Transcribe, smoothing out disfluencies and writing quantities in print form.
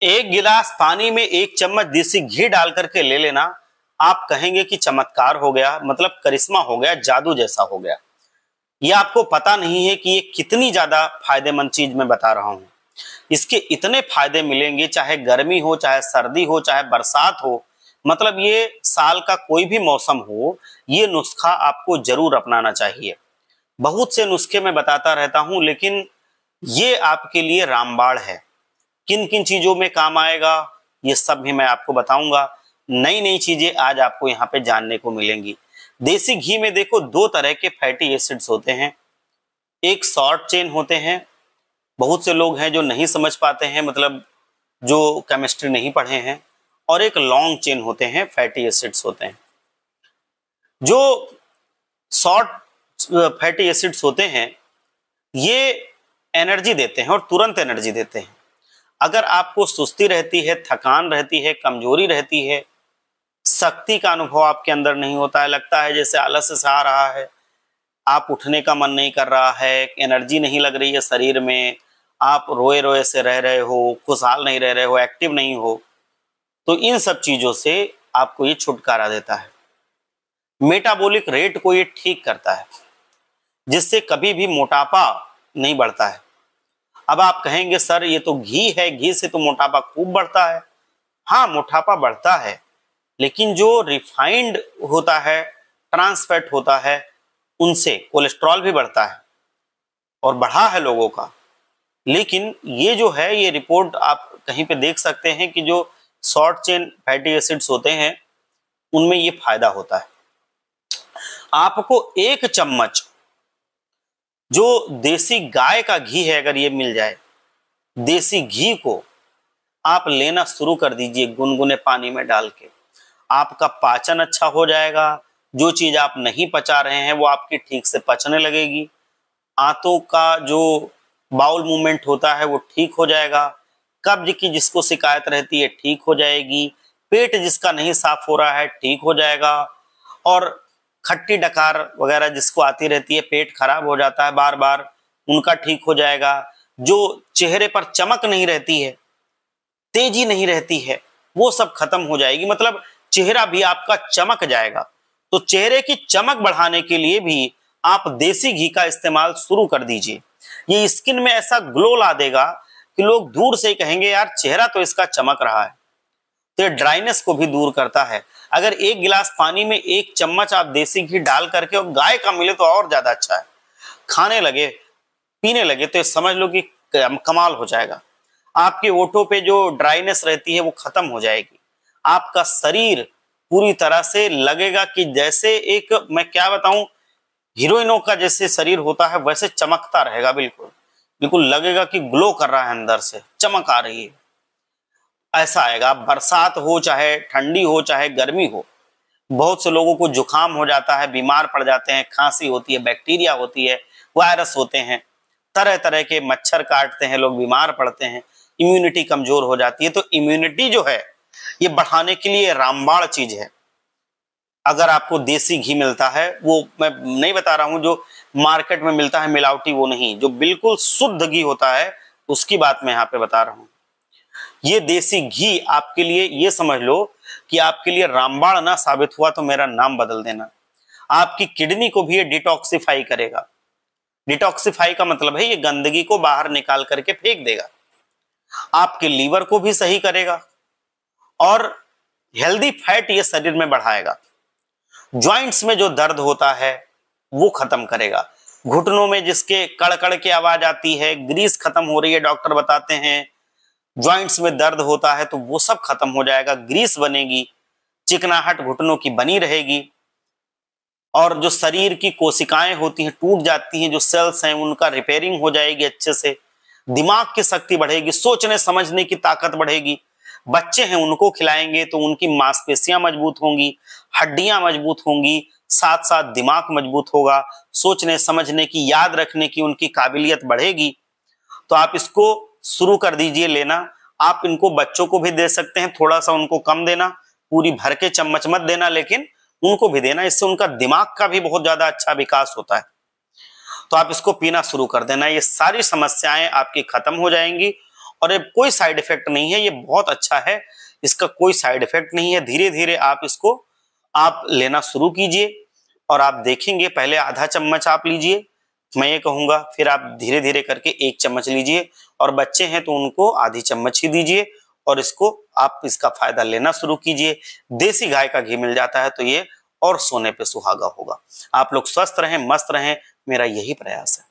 एक गिलास पानी में 1 चम्मच देसी घी डाल करके ले लेना, आप कहेंगे कि चमत्कार हो गया, मतलब करिश्मा हो गया, जादू जैसा हो गया। ये आपको पता नहीं है कि ये कितनी ज्यादा फायदेमंद चीज मैं बता रहा हूं। इसके इतने फायदे मिलेंगे, चाहे गर्मी हो, चाहे सर्दी हो, चाहे बरसात हो, मतलब ये साल का कोई भी मौसम हो, ये नुस्खा आपको जरूर अपनाना चाहिए। बहुत से नुस्खे मैं बताता रहता हूं, लेकिन ये आपके लिए रामबाण है। किन किन चीजों में काम आएगा ये सब भी मैं आपको बताऊंगा। नई नई चीजें आज आपको यहाँ पे जानने को मिलेंगी। देसी घी में देखो 2 तरह के फैटी एसिड्स होते हैं। एक शॉर्ट चेन होते हैं, बहुत से लोग हैं जो नहीं समझ पाते हैं, मतलब जो केमिस्ट्री नहीं पढ़े हैं। और एक लॉन्ग चेन होते हैं, फैटी एसिड्स होते हैं। जो शॉर्ट फैटी एसिड्स होते हैं ये एनर्जी देते हैं और तुरंत एनर्जी देते हैं। अगर आपको सुस्ती रहती है, थकान रहती है, कमजोरी रहती है, शक्ति का अनुभव आपके अंदर नहीं होता है, लगता है जैसे आलस से आ रहा है, आप उठने का मन नहीं कर रहा है, एनर्जी नहीं लग रही है शरीर में, आप रोए रोए से रह रहे हो, खुशहाल नहीं रह रहे हो, एक्टिव नहीं हो, तो इन सब चीजों से आपको ये छुटकारा देता है। मेटाबॉलिक रेट को ये ठीक करता है, जिससे कभी भी मोटापा नहीं बढ़ता है। अब आप कहेंगे सर ये तो घी है, घी से तो मोटापा खूब बढ़ता है। हाँ, मोटापा बढ़ता है, लेकिन जो रिफाइंड होता है, ट्रांस फैट होता है, उनसे कोलेस्ट्रॉल भी बढ़ता है और बढ़ा है लोगों का। लेकिन ये जो है, ये रिपोर्ट आप कहीं पे देख सकते हैं कि जो शॉर्ट चेन फैटी एसिड्स होते हैं उनमें ये फायदा होता है। आपको 1 चम्मच जो देसी गाय का घी है, अगर ये मिल जाए, देसी घी को आप लेना शुरू कर दीजिए गुनगुने पानी में डाल के। आपका पाचन अच्छा हो जाएगा, जो चीज आप नहीं पचा रहे हैं वो आपकी ठीक से पचने लगेगी। आंतों का जो बाउल मूवमेंट होता है वो ठीक हो जाएगा। कब्ज की जिसको शिकायत रहती है ठीक हो जाएगी। पेट जिसका नहीं साफ हो रहा है ठीक हो जाएगा। और खट्टी डकार वगैरह जिसको आती रहती है, पेट खराब हो जाता है बार बार, उनका ठीक हो जाएगा। जो चेहरे पर चमक नहीं रहती है, तेजी नहीं रहती है, वो सब खत्म हो जाएगी। मतलब चेहरा भी आपका चमक जाएगा। तो चेहरे की चमक बढ़ाने के लिए भी आप देसी घी का इस्तेमाल शुरू कर दीजिए। ये स्किन में ऐसा ग्लो ला देगा कि लोग दूर से ही कहेंगे यार चेहरा तो इसका चमक रहा है। तो ये ड्राइनेस को भी दूर करता है। अगर 1 गिलास पानी में 1 चम्मच आप देसी घी डाल करके, और गाय का मिले तो और ज्यादा अच्छा है, खाने लगे, पीने लगे, तो समझ लो कि कमाल हो जाएगा। आपके ओठों पे जो ड्राइनेस रहती है वो खत्म हो जाएगी। आपका शरीर पूरी तरह से लगेगा कि जैसे एक, मैं क्या बताऊं, हीरोइनों का जैसे शरीर होता है वैसे चमकता रहेगा। बिल्कुल बिल्कुल लगेगा कि ग्लो कर रहा है, अंदर से चमक आ रही है, ऐसा आएगा। बरसात हो, चाहे ठंडी हो, चाहे गर्मी हो, बहुत से लोगों को जुकाम हो जाता है, बीमार पड़ जाते हैं, खांसी होती है, बैक्टीरिया होती है, वायरस होते हैं, तरह तरह के मच्छर काटते हैं, लोग बीमार पड़ते हैं, इम्यूनिटी कमजोर हो जाती है। तो इम्यूनिटी जो है ये बढ़ाने के लिए रामबाण चीज है। अगर आपको देसी घी मिलता है, वो मैं नहीं बता रहा हूं जो मार्केट में मिलता है मिलावटी, वो नहीं, जो बिल्कुल शुद्ध घी होता है उसकी बात मैं यहाँ पे बता रहा हूं। ये देसी घी आपके लिए, ये समझ लो कि आपके लिए रामबाण ना साबित हुआ तो मेरा नाम बदल देना। आपकी किडनी को भी ये डिटॉक्सिफाई करेगा। डिटॉक्सिफाई का मतलब है ये गंदगी को बाहर निकाल करके फेंक देगा। आपके लीवर को भी सही करेगा और हेल्दी फैट ये शरीर में बढ़ाएगा। जॉइंट्स में जो दर्द होता है वो खत्म करेगा। घुटनों में जिसके कड़कड़ की आवाज आती है, ग्रीस खत्म हो रही है, डॉक्टर बताते हैं, जॉइंट्स में दर्द होता है, तो वो सब खत्म हो जाएगा। ग्रीस बनेगी, चिकनाहट घुटनों की बनी रहेगी। और जो शरीर की कोशिकाएं होती हैं टूट जाती हैं, जो सेल्स हैं उनका रिपेयरिंग हो जाएगी अच्छे से। दिमाग की शक्ति बढ़ेगी, सोचने समझने की ताकत बढ़ेगी। बच्चे हैं उनको खिलाएंगे तो उनकी मांसपेशियां मजबूत होंगी, हड्डियां मजबूत होंगी, साथ साथ दिमाग मजबूत होगा, सोचने समझने की, याद रखने की उनकी काबिलियत बढ़ेगी। तो आप इसको शुरू कर दीजिए लेना। आप इनको बच्चों को भी दे सकते हैं, थोड़ा सा उनको कम देना, पूरी भर के चम्मच मत देना, लेकिन उनको भी देना। इससे उनका दिमाग का भी बहुत ज्यादा अच्छा विकास होता है। तो आप इसको पीना शुरू कर देना, ये सारी समस्याएं आपकी खत्म हो जाएंगी और ये कोई साइड इफेक्ट नहीं है, ये बहुत अच्छा है, इसका कोई साइड इफेक्ट नहीं है। धीरे धीरे आप इसको आप लेना शुरू कीजिए और आप देखेंगे, पहले आधा चम्मच आप लीजिए, मैं ये कहूंगा, फिर आप धीरे धीरे करके 1 चम्मच लीजिए, और बच्चे हैं तो उनको आधी चम्मच ही दीजिए, और इसको आप इसका फायदा लेना शुरू कीजिए। देसी गाय का घी मिल जाता है तो ये और सोने पे सुहागा होगा। आप लोग स्वस्थ रहें, मस्त रहें, मेरा यही प्रयास है।